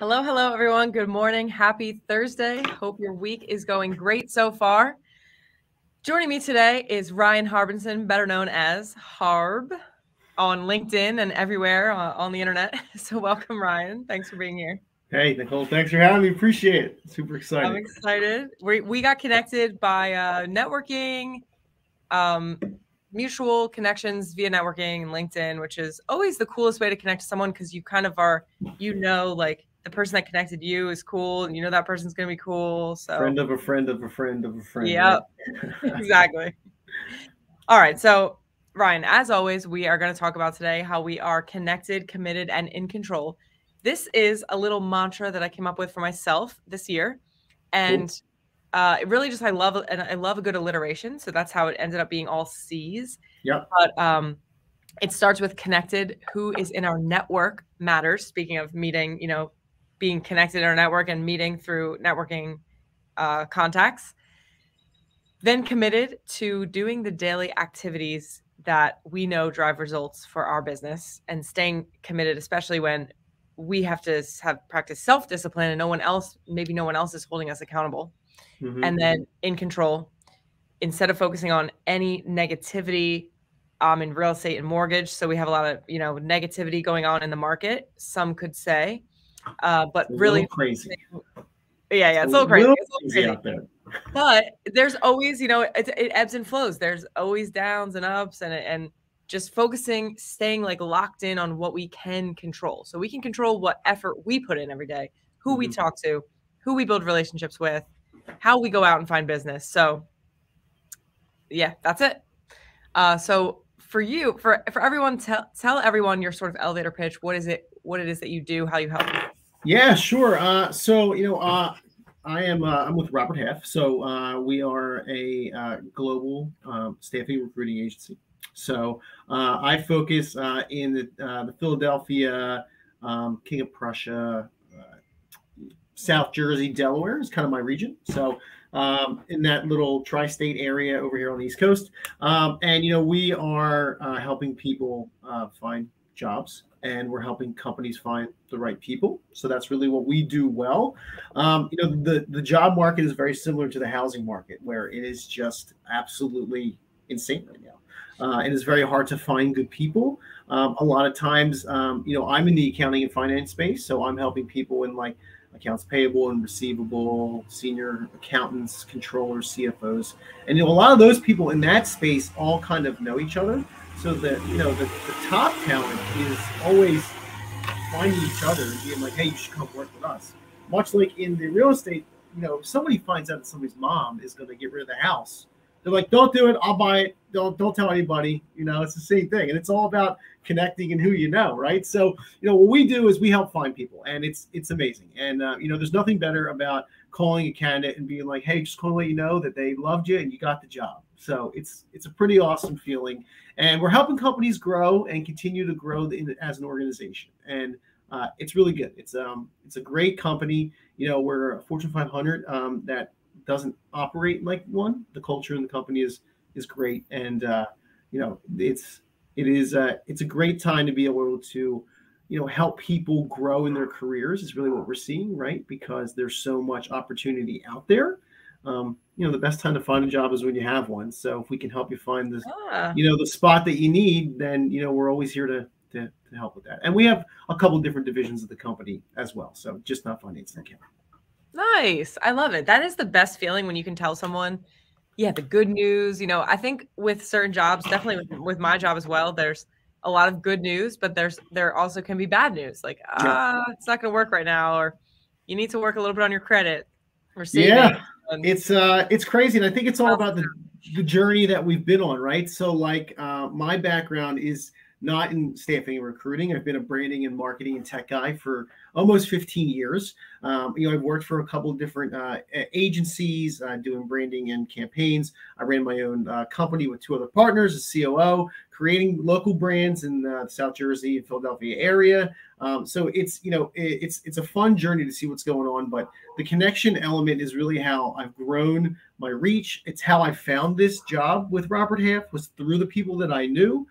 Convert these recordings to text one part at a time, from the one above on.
Hello, hello, everyone. Good morning. Happy Thursday. Hope your week is going great so far. Joining me today is Ryan Harbinson, better known as Harb, on LinkedIn and everywhere on the internet. So welcome, Ryan. Thanks for being here. Hey, Nicole. Thanks for having me. Appreciate it. Super excited. I'm excited. We got connected by networking, mutual connections via networking and LinkedIn, which is always the coolest way to connect to someone because you kind of are, like the person that connected you is cool and that person's going to be cool. So friend of a friend of a friend of a friend. Yeah, right? Exactly. All right. So Ryan, as always, we are going to talk about today how we are connected, committed, and in control. This is a little mantra that I came up with for myself this year. And it really just, I love a good alliteration. So that's how it ended up being all C's. Yeah. But it starts with connected. Who is in our network matters. Speaking of meeting, being connected in our network and meeting through networking contacts. Then committed to doing the daily activities that we know drive results for our business and staying committed, especially when we have to practice self-discipline and no one else is holding us accountable. Mm-hmm. And then in control, instead of focusing on any negativity in real estate and mortgage. So we have a lot of, negativity going on in the market, some could say, but really crazy. Yeah. It's a little crazy out there. But there's always, it ebbs and flows. There's always downs and ups and just staying like locked in on what we can control. So we can control what effort we put in every day, who we talk to, who we build relationships with, how we go out and find business. So yeah, that's it. So for you, for everyone, tell everyone your sort of elevator pitch. What it is that you do, how you help. Yeah, sure. I'm with Robert Half. So we are a global staffing recruiting agency. So I focus in the Philadelphia, King of Prussia, South Jersey, Delaware is kind of my region. So in that little tri-state area over here on the East Coast. And we are helping people find jobs. And we're helping companies find the right people. So that's really what we do well. The job market is very similar to the housing market, where it is just absolutely insane right now. It is very hard to find good people. A lot of times, I'm in the accounting and finance space, so I'm helping people in like accounts payable and receivable, senior accountants, controllers, CFOs. And a lot of those people in that space all kind of know each other. So the top talent is always finding each other and being like, hey, you should come work with us. Much like in the real estate, if somebody finds out that somebody's mom is going to get rid of the house, they're like, don't do it. I'll buy it. Don't tell anybody. It's the same thing. And it's all about connecting and who you know, right? So, what we do is we help find people, and it's amazing. And, there's nothing better about calling a candidate and being like, hey, just want to let you know that they loved you and you got the job. So it's a pretty awesome feeling. And we're helping companies grow and continue to grow as an organization. And it's really good. It's a great company. We're a Fortune 500 that doesn't operate like one. The culture in the company is great. And, it's a great time to be able to, help people grow in their careers is really what we're seeing, right? Because there's so much opportunity out there. The best time to find a job is when you have one. So if we can help you find this, the spot that you need, then, we're always here to help with that. And we have a couple of different divisions of the company as well. So just not finance and accounting. Nice. I love it. That is the best feeling when you can tell someone, the good news. I think with certain jobs, definitely with my job as well, there's a lot of good news, but there also can be bad news. Like, it's not going to work right now, or you need to work a little bit on your credit or saving. Yeah. It's crazy. And I think it's all about the journey that we've been on, right? So like my background is not in staffing and recruiting. I've been a branding and marketing and tech guy for almost 15 years. I've worked for a couple of different agencies doing branding and campaigns. I ran my own company with two other partners, a COO, creating local brands in the South Jersey and Philadelphia area. So it's a fun journey to see what's going on, but the connection element is really how I've grown my reach. It's how I found this job with Robert Half, was through the people that I knew.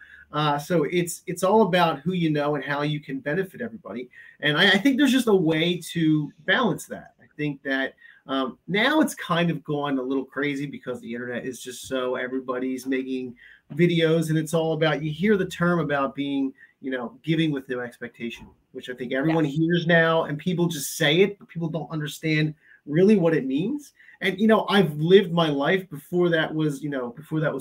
So it's all about who you know and how you can benefit everybody. And I think there's just a way to balance that. I think that now it's kind of gone a little crazy because the internet is just so everybody's making videos, and it's all about, you hear the term about being, giving with no expectation, which I think everyone Yes. hears now, and people just say it, but people don't understand really what it means. And I've lived my life before that was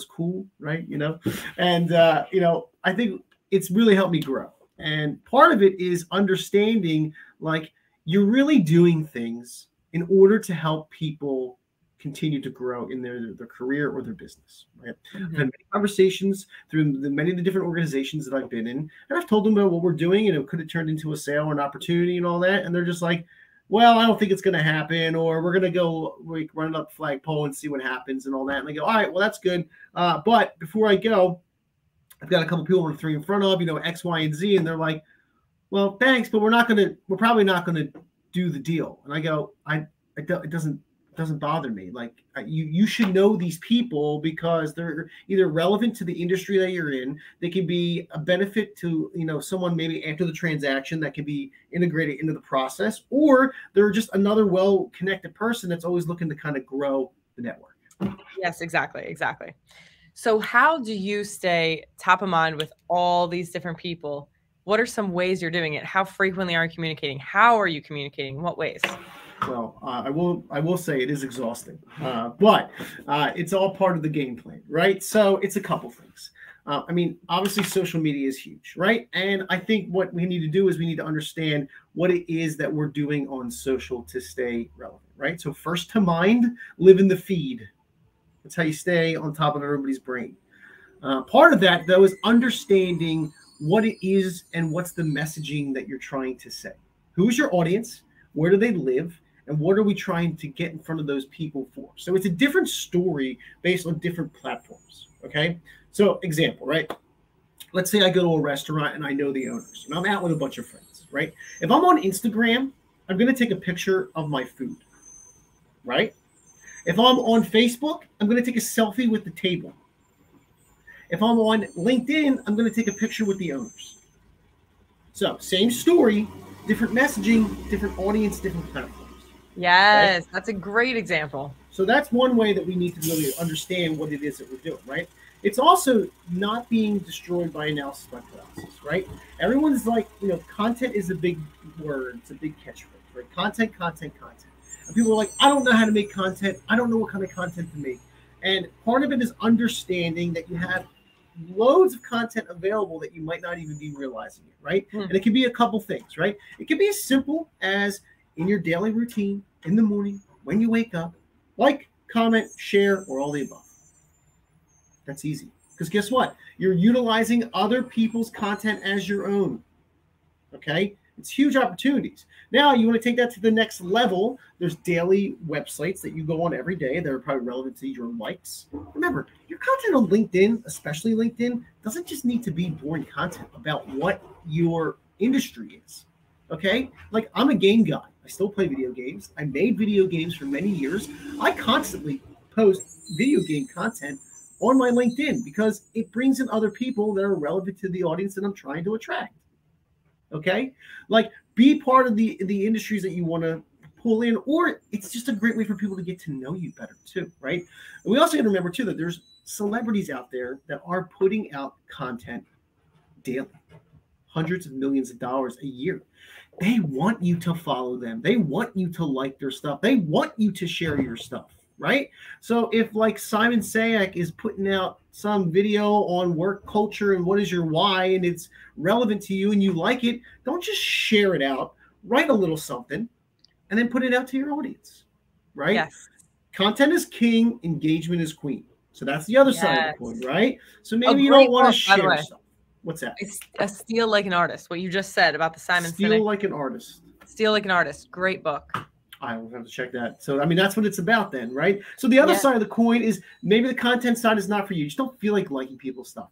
cool, right? And I think it's really helped me grow. And part of it is understanding, like, you're really doing things in order to help people continue to grow in their career or their business. Right? I've had many conversations through many of the different organizations that I've been in, and I've told them about what we're doing, and it could have turned into a sale or an opportunity and all that, and they're just like, well, I don't think it's going to happen, or we're going to go run up the flagpole and see what happens and all that. And I go, all right, well, that's good. But before I go, I've got a couple people to throw in front of, X, Y, and Z. And they're like, well, thanks, but we're probably not going to do the deal. And I go, it doesn't bother me. Like, you should know these people because they're either relevant to the industry that you're in. They can be a benefit to, someone maybe after the transaction that can be integrated into the process, or they're just another well-connected person that's always looking to kind of grow the network. Yes, exactly. So how do you stay top of mind with all these different people? What are some ways you're doing it? How frequently are you communicating? How are you communicating? In what ways? Well, I will say it is exhausting, but it's all part of the game plan, right? So it's a couple things. Obviously, social media is huge, right? And I think what we need to do is we need to understand what it is that we're doing on social to stay relevant, right? So first to mind, live in the feed. That's how you stay on top of everybody's brain. Part of that, though, is understanding what it is and what's the messaging that you're trying to say. Who's your audience? Where do they live? And what are we trying to get in front of those people for? So it's a different story based on different platforms, okay? So example, right? Let's say I go to a restaurant and I know the owners, and I'm out with a bunch of friends, right? If I'm on Instagram, I'm going to take a picture of my food, right? If I'm on Facebook, I'm going to take a selfie with the table. If I'm on LinkedIn, I'm going to take a picture with the owners. So same story, different messaging, different audience, different platforms. Yes, right? That's a great example. So that's one way that we need to really understand what it is that we're doing, right? It's also not being destroyed by analysis by paralysis, right? Everyone's like, content is a big word. It's a big catchphrase, right? Content. And people are like, I don't know how to make content. I don't know what kind of content to make. And part of it is understanding that you have loads of content available that you might not even be realizing it, right? And it can be a couple things, right? It can be as simple as in your daily routine, in the morning, when you wake up, like, comment, share, or all the above. That's easy. Because guess what? You're utilizing other people's content as your own. Okay? It's huge opportunities. Now, you want to take that to the next level. There's daily websites that you go on every day that are probably relevant to your likes. Remember, your content on LinkedIn, especially LinkedIn, doesn't just need to be boring content about what your industry is. Okay? Like, I'm a game guy. I still play video games. I made video games for many years. I constantly post video game content on my LinkedIn because it brings in other people that are relevant to the audience that I'm trying to attract. Okay? Like, be part of the industries that you want to pull in, or it's just a great way for people to get to know you better too, right? And we also got to remember too that there's celebrities out there that are putting out content daily, hundreds of millions of dollars a year. They want you to follow them. They want you to like their stuff. They want you to share your stuff, right? So if like Simon Sayak is putting out some video on work culture and what is your why, and it's relevant to you and you like it, don't just share it out. Write a little something and then put it out to your audience, right? Yes. Content is king, engagement is queen. So that's the other side of the coin, right? So maybe you don't want to share stuff. What's that? It's a Steal Like an Artist. What you just said about the Simon Sinek. Steal Like an Artist. Steal Like an Artist. Great book. I will have to check that. So, that's what it's about then, right? So the other side of the coin is maybe the content side is not for you. You just don't feel like liking people's stuff.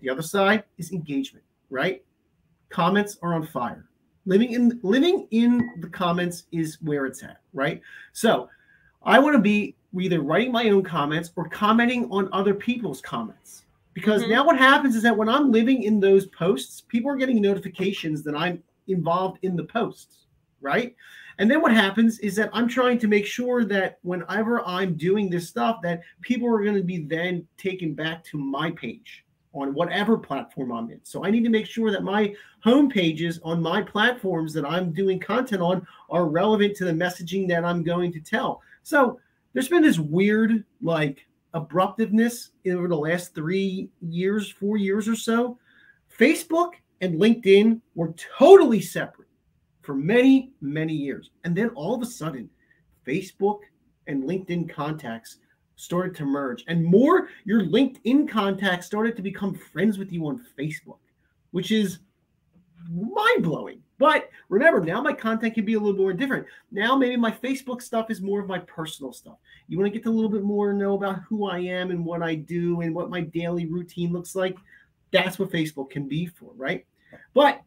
The other side is engagement, right? Comments are on fire. Living in the comments is where it's at, right? So I want to be either writing my own comments or commenting on other people's comments. Because now what happens is that when I'm living in those posts, people are getting notifications that I'm involved in the posts, right? And then what happens is that I'm trying to make sure that whenever I'm doing this stuff, that people are going to be then taken back to my page on whatever platform I'm in. So I need to make sure that my home pages on my platforms that I'm doing content on are relevant to the messaging that I'm going to tell. So there's been this weird, like, abruptiveness over the last 3 years, 4 years or so. Facebook and LinkedIn were totally separate for many, many years. And then all of a sudden, Facebook and LinkedIn contacts started to merge. And your LinkedIn contacts started to become friends with you on Facebook, which is mind-blowing. But remember, now my content can be a little more different. Now maybe my Facebook stuff is more of my personal stuff. You want to get to a little bit more know about who I am and what I do and what my daily routine looks like. That's what Facebook can be for, right? But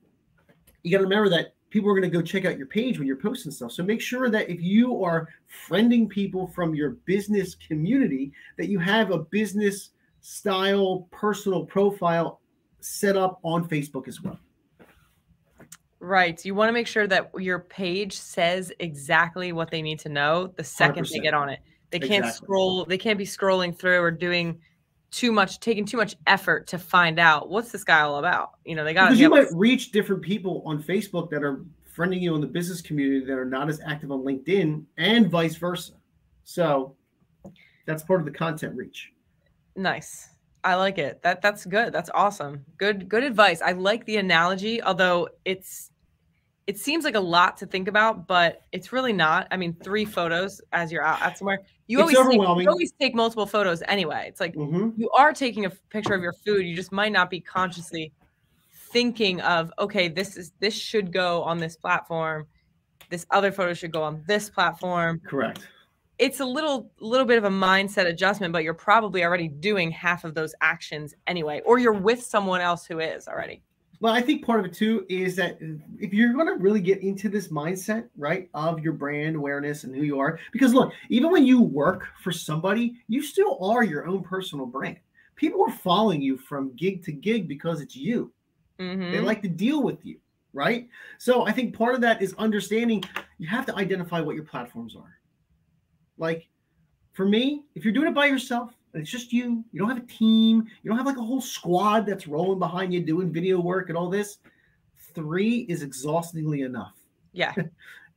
you got to remember that people are going to go check out your page when you're posting stuff. So make sure that if you are friending people from your business community, that you have a business style personal profile set up on Facebook as well. Right. You want to make sure that your page says exactly what they need to know the second 100%. They get on it. They can't scroll. They can't be scrolling through or doing taking too much effort to find out what's this guy all about. You know, they got because you might reach different people on Facebook that are friending you in the business community that are not as active on LinkedIn and vice versa. So that's part of the content reach. Nice. I like it. That's good. That's awesome. Good advice. I like the analogy, although it seems like a lot to think about, but it's really not. I mean, 3 photos as you're out at somewhere. You always take multiple photos anyway. It's like you are taking a picture of your food. You just might not be consciously thinking of, okay, this should go on this platform. This other photo should go on this platform. Correct. It's a little bit of a mindset adjustment, but you're probably already doing half of those actions anyway, or you're with someone else who is already. Well, I think part of it too is that if you're going to really get into this mindset, right, of your brand awareness and who you are, because look, even when you work for somebody, you still are your own personal brand. People are following you from gig to gig because it's you. They like to deal with you, right? So I think part of that is understanding you have to identify what your platforms are. Like for me, if you're doing it by yourself, and it's just you don't have a team, you don't have like a whole squad that's rolling behind you doing video work and all this, 3 is exhaustingly enough. Yeah.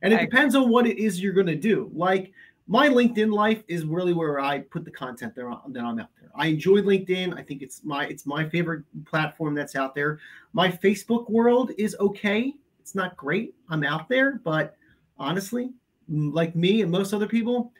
And it depends on what it is you're going to do. Like my LinkedIn life is really where I put the content that I'm out there. I enjoy LinkedIn. I think it's my favorite platform that's out there. My Facebook world is okay. It's not great. I'm out there, but honestly, like me and most other people,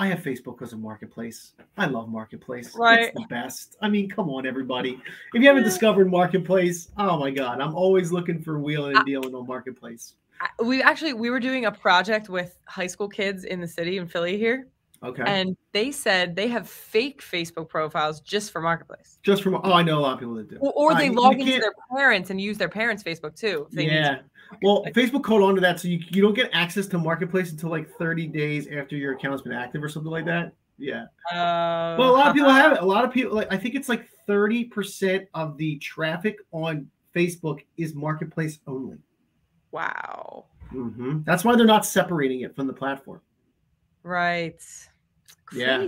I have Facebook because of Marketplace. I love Marketplace. Right. It's the best. I mean, come on, everybody. If you haven't discovered Marketplace, oh my God, I'm always looking for wheeling and dealing on Marketplace. We were doing a project with high school kids in the city in Philly here. Okay. And they said they have fake Facebook profiles just for Marketplace. Just from, I know a lot of people that do. Or they log into their parents and use their parents' Facebook too. If they need to. Well, Facebook caught on to that, so you don't get access to Marketplace until like 30 days after your account's been active or something like that. Yeah. Well, a lot of people have it. A lot of people, like I think it's like 30% of the traffic on Facebook is Marketplace only. Wow. That's why they're not separating it from the platform. Right. Crazy. Yeah,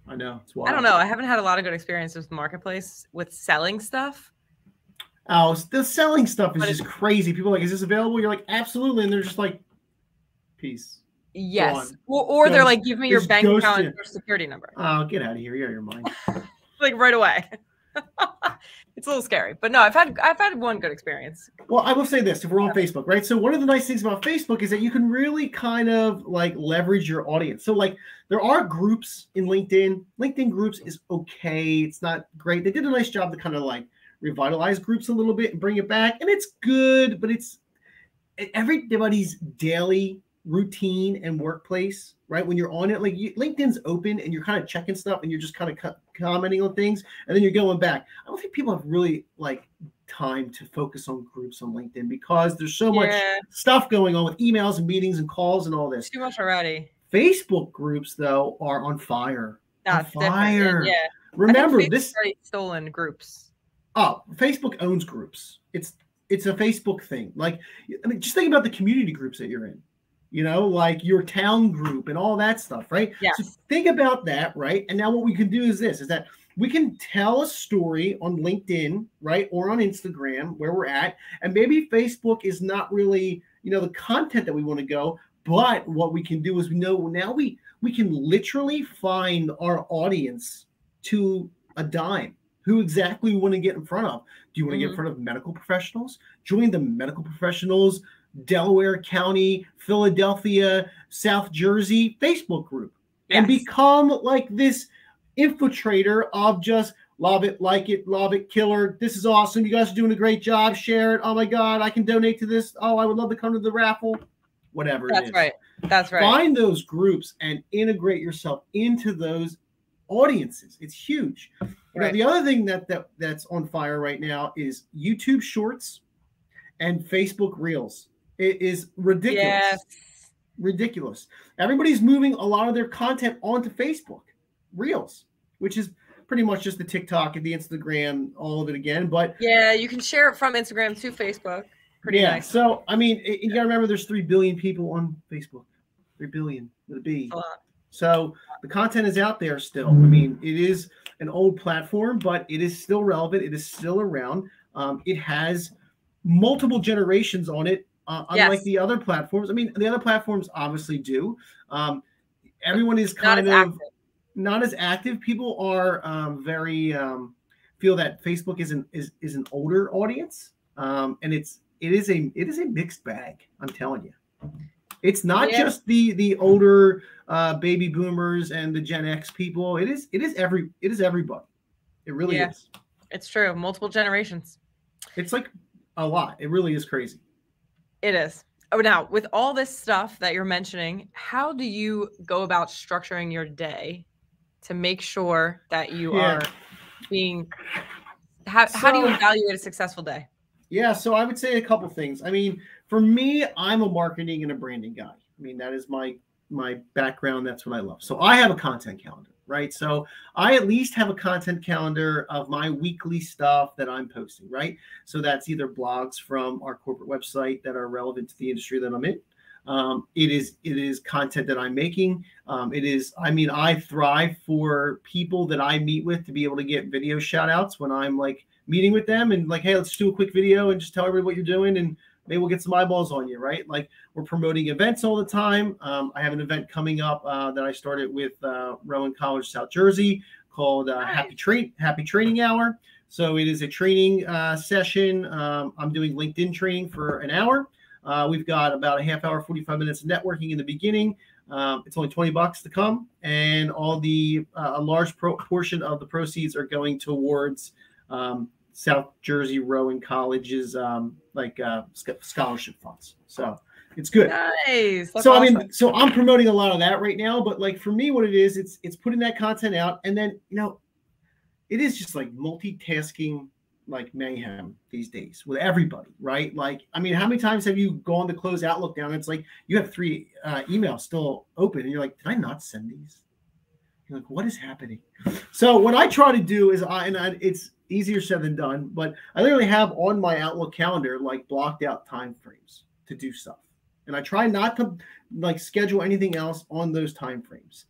I know. It's wild. I don't know. I haven't had a lot of good experiences with Marketplace with selling stuff. Oh, the selling stuff is just crazy. People are like, is this available? You're like, absolutely. And they're just like, peace. Yes. Or they're like, give me your bank account and your security number. Oh, get out of here. You're out of your mind. Like right away. It's a little scary. But no, I've had one good experience. Well, I will say this, if we're on Facebook, right? So one of the nice things about Facebook is that you can really kind of like leverage your audience. So like there are groups in LinkedIn. LinkedIn groups is okay. It's not great. They did a nice job to kind of like revitalize groups a little bit and bring it back. And it's good, but it's everybody's daily routine and workplace, right? When you're on it, like LinkedIn's open and you're kind of checking stuff and you're just kind of commenting on things and then you're going back. I don't think people have really like time to focus on groups on LinkedIn because there's so much stuff going on with emails and meetings and calls and all this. Too much already. Facebook groups though are on fire. That's on fire. Yeah. Remember, I think this already stolen groups. Oh, Facebook owns groups. It's a Facebook thing. Like, I mean, just think about the community groups that you're in. Like your town group and all that stuff, right? Yes. So think about that, right? And now what we can do is that we can tell a story on LinkedIn, right, or on Instagram where we're at, and maybe Facebook is not really, the content that we want to go, but what we can do is now we can literally find our audience to a dime. Who exactly we want to get in front of? Do you want to get in front of medical professionals? Join the medical professionals, Delaware County, Philadelphia, South Jersey Facebook group, and become like this infiltrator of just love it, like it, love it, killer. This is awesome. You guys are doing a great job. Share it. Oh my God, I can donate to this. Oh, I would love to come to the raffle. Whatever it is. That's right. Find those groups and integrate yourself into those audiences. It's huge. Now, the other thing that's on fire right now is YouTube Shorts and Facebook Reels. It is ridiculous. Yes. Ridiculous. Everybody's moving a lot of their content onto Facebook Reels, which is pretty much just the TikTok and the Instagram, all of it again. But yeah, you can share it from Instagram to Facebook. Pretty nice. So, I mean, you got to remember there's 3 billion people on Facebook. 3 billion with a B. That's a lot. So the content is out there still. I mean, it is an old platform, but it is still relevant. It is still around. It has multiple generations on it, unlike the other platforms. I mean, the other platforms obviously do. Everyone is kind of not as active. People are very feel that Facebook is an older audience, and it is a mixed bag. I'm telling you. It's not just the older baby boomers and the Gen X people. It is everybody. It really is. It's true. Multiple generations. It's like a lot. It really is crazy. It is. Oh, now with all this stuff that you're mentioning, how do you go about structuring your day to make sure that you are being? How do you evaluate a successful day? Yeah, so I would say a couple things. I mean, for me, I'm a marketing and a branding guy. I mean, that is my background. That's what I love. So I have a content calendar, right? So I at least have a content calendar of my weekly stuff that I'm posting, right? So that's either blogs from our corporate website that are relevant to the industry that I'm in. It is content that I'm making. I thrive for people that I meet with to be able to get video shout outs when I'm like meeting with them and like, hey, let's do a quick video and just tell everybody what you're doing and maybe we'll get some eyeballs on you, right? Like we're promoting events all the time. I have an event coming up that I started with Rowan College, South Jersey called Happy Training Hour. So it is a training session. I'm doing LinkedIn training for an hour. We've got about a half hour, 45 minutes of networking in the beginning. It's only $20 to come, and all the a large portion of the proceeds are going towards South Jersey Rowan College's scholarship funds. So it's good. Nice. That's so awesome. I mean, so I'm promoting a lot of that right now. But like for me, what it is, it's putting that content out, and then it is just like multitasking. Like mayhem these days with everybody, right? Like, I mean, how many times have you gone to close Outlook down? It's like you have 3 emails still open, and you're like, did I not send these? You're like, what is happening? So what I try to do is, it's easier said than done, but I literally have on my Outlook calendar like blocked out time frames to do stuff, and I try not to like schedule anything else on those time frames.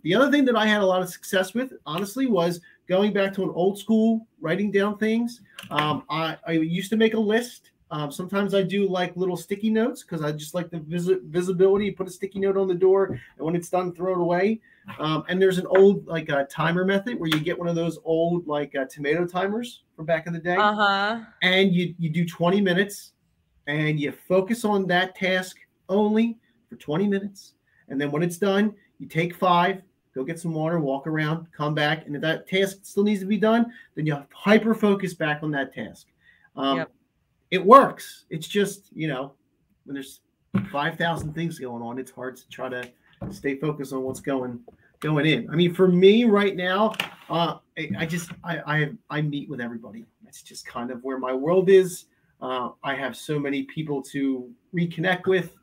The other thing that I had a lot of success with, honestly, was going back to an old school, writing down things. I used to make a list. Sometimes I do like little sticky notes because I just like the visibility. Put a sticky note on the door, and when it's done, throw it away. And there's an old like timer method where you get one of those old like tomato timers from back in the day. And you do 20 minutes, and you focus on that task only for 20 minutes. And then when it's done, you take 5, go get some water, walk around, come back. And if that task still needs to be done, then you hyper focus back on that task. It works. It's just, when there's 5,000 things going on, it's hard to try to stay focused on what's going in. I mean, for me right now, I meet with everybody. That's just kind of where my world is. I have so many people to reconnect with.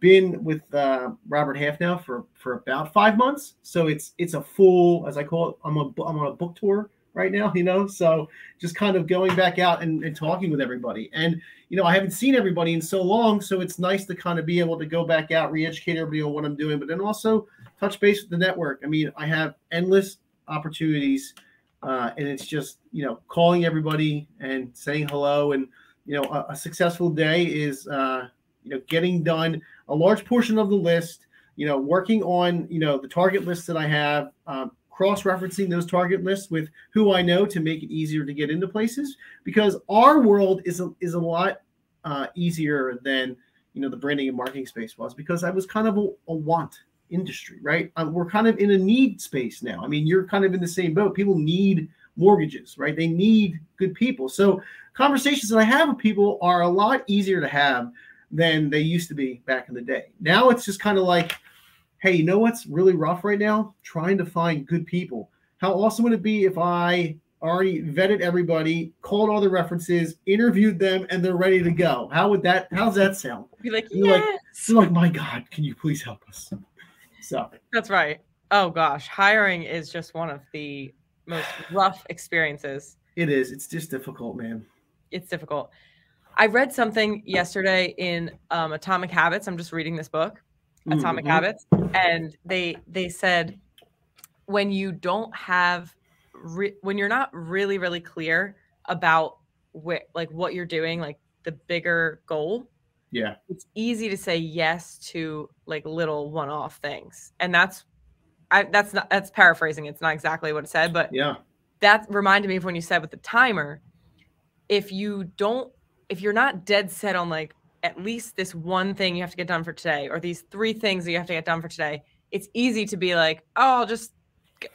Been with Robert Half now for about 5 months, so it's a full, as I call it. I'm on a book tour right now, so just kind of going back out and talking with everybody. And I haven't seen everybody in so long, so it's nice to kind of be able to go back out, re-educate everybody on what I'm doing, but then also touch base with the network. I mean, I have endless opportunities, and it's just calling everybody and saying hello. And a successful day is getting done a large portion of the list, working on the target lists that I have, cross-referencing those target lists with who I know to make it easier to get into places, because our world is a lot easier than the branding and marketing space was, because I was kind of a want industry, right? We're kind of in a need space now. I mean, you're kind of in the same boat. People need mortgages, right? They need good people. So conversations that I have with people are a lot easier to have than they used to be back in the day. Now it's just kind of like, hey, you know what's really rough right now? Trying to find good people. How awesome would it be if I already vetted everybody, called all the references, interviewed them, and they're ready to go? How's that sound? Be like, yes. You're like, my God, can you please help us? So that's right. Oh gosh, hiring is just one of the most rough experiences. It is. It's just difficult, man. It's difficult. I read something yesterday in Atomic Habits. I'm just reading this book, Atomic Habits, and they said when you don't have when you're not really clear about what you're doing, like the bigger goal, it's easy to say yes to like little one-off things. And that's paraphrasing. It's not exactly what it said, but that reminded me of when you said with the timer, if you're not dead set on like at least this one thing you have to get done for today, or these 3 things that you have to get done for today, it's easy to be like, oh, I'll just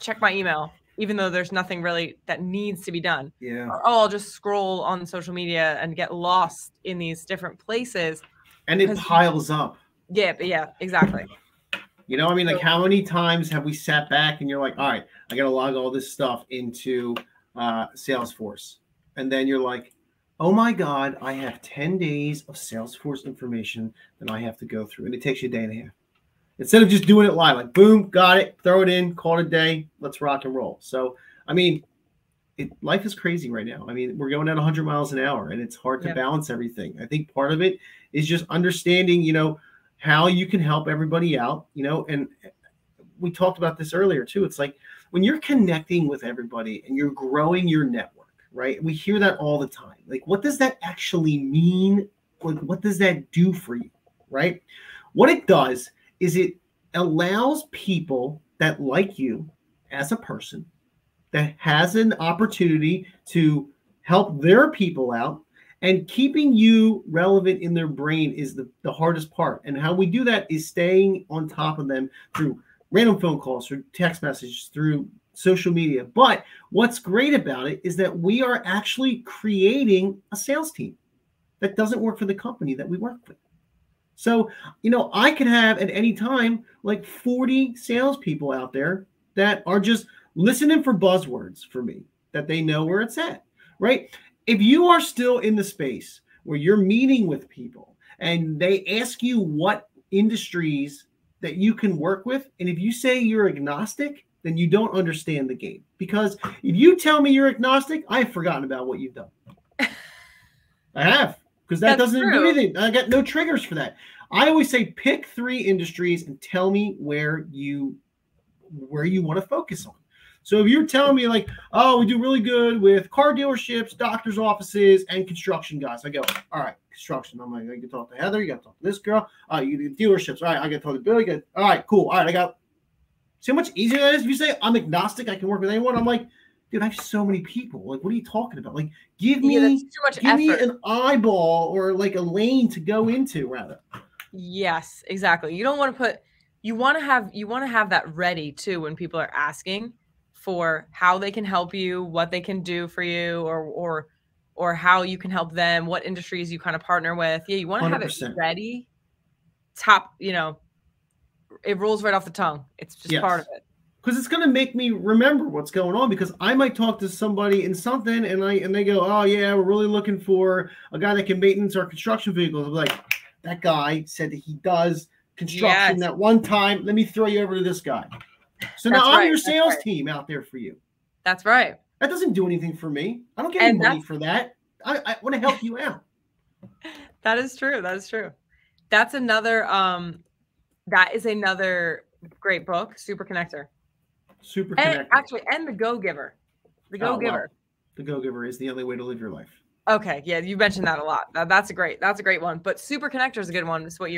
check my email, even though there's nothing really that needs to be done. Or, oh, I'll just scroll on social media and get lost in these different places. And it piles up. Yeah, exactly. I mean, like, how many times have we sat back and you're like, all right, I got to log all this stuff into Salesforce. And then you're like, oh my God, I have 10 days of Salesforce information that I have to go through. And it takes you a day and a half. Instead of just doing it live, like, boom, got it, throw it in, call it a day, let's rock and roll. So, I mean, life is crazy right now. I mean, we're going at 100 miles an hour, and it's hard to balance everything. I think part of it is just understanding, how you can help everybody out, and we talked about this earlier too. It's like when you're connecting with everybody and you're growing your network, right? We hear that all the time. Like, what does that actually mean? Like, what does that do for you, right? What it does is it allows people that like you as a person, that has an opportunity to help their people out, and keeping you relevant in their brain is the hardest part. And how we do that is staying on top of them through random phone calls, through text messages, through social media. But what's great about it is that we are actually creating a sales team that doesn't work for the company that we work with. So, I could have at any time like 40 salespeople out there that are just listening for buzzwords for me, that they know where it's at, right? If you are still in the space where you're meeting with people and they ask you what industries that you can work with, and if you say you're agnostic, then you don't understand the game. Because if you tell me you're agnostic, I've forgotten about what you've done. I have, because that doesn't do anything. I got no triggers for that. I always say pick 3 industries and tell me where you want to focus on. So if you're telling me like, oh, we do really good with car dealerships, doctor's offices, and construction guys, I go, all right, construction. I'm like, I can talk to Heather. You got to talk to this girl. You do dealerships. All right, I got to talk to Billy. All right, cool. All right, see how much easier that is? If you say I'm agnostic, I can work with anyone. I'm like, dude, I have so many people. Like, what are you talking about? Like, give me an eyeball or like a lane to go into, rather. Yes, exactly. You don't want to put. You want to have that ready too when people are asking for how they can help you, what they can do for you, or how you can help them, what industries you kind of partner with. Yeah, you want to have it ready. It rolls right off the tongue. It's just part of it. Because it's going to make me remember what's going on, because I might talk to somebody in something and they go, oh yeah, we're really looking for a guy that can maintenance our construction vehicles. I'm like, that guy said that he does construction that one time. Let me throw you over to this guy. So now I'm your sales team out there for you. That's right. That doesn't do anything for me. I don't get any money for that. I want to help you out. That is true. That is true. That's another, that is another great book, Super Connector. Super Connector. Actually, and The Go-Giver. The Go-Giver. Well, The Go-Giver is the only way to live your life. Okay. Yeah. You mentioned that a lot. That's a great one, but Super Connector is a good one. It's what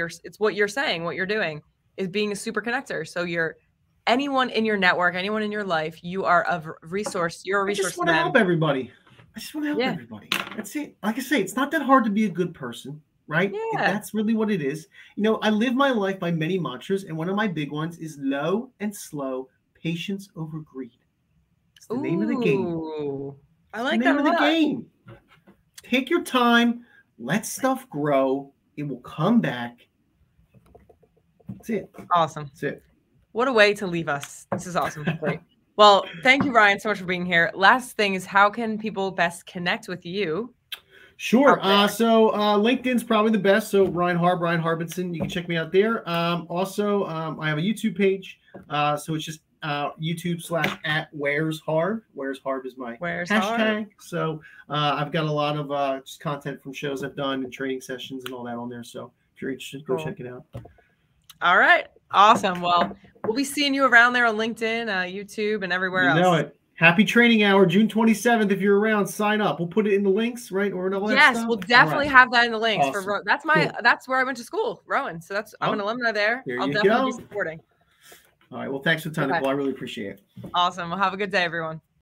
you're saying, what you're doing is being a super connector. So anyone in your network, anyone in your life, you are a resource. You're a resource. I just want to help everybody. I just want to help everybody. That's it. Like I say, it's not that hard to be a good person, right? Yeah. That's really what it is. You know, I live my life by many mantras, and one of my big ones is low and slow, patience over greed. It's the name of the game. I like that a lot. The name of the game. Take your time. Let stuff grow. It will come back. That's it. Awesome. That's it. What a way to leave us. This is awesome. Great. Well, thank you, Ryan, so much for being here. Last thing is, how can people best connect with you? Sure. So LinkedIn's probably the best. So Ryan Harbinson. You can check me out there. Also, I have a YouTube page. So it's just YouTube/@Where'sHarb. Where's Harb is my hashtag. Harb. So I've got a lot of just content from shows I've done and training sessions and all that on there. So if you're interested, go check it out. All right. Awesome. Well, we'll be seeing you around there on LinkedIn, YouTube, and everywhere else. You know it. Happy Training Hour, June 27th. If you're around, sign up. We'll put it in the links, right? Or all that stuff. We'll definitely have that in the links. Awesome. For that's where I went to school, Rowan. So I'm an alumni there. I'll definitely be supporting. All right. Well, thanks for the time, Nicole. I really appreciate it. Awesome. Well, have a good day, everyone.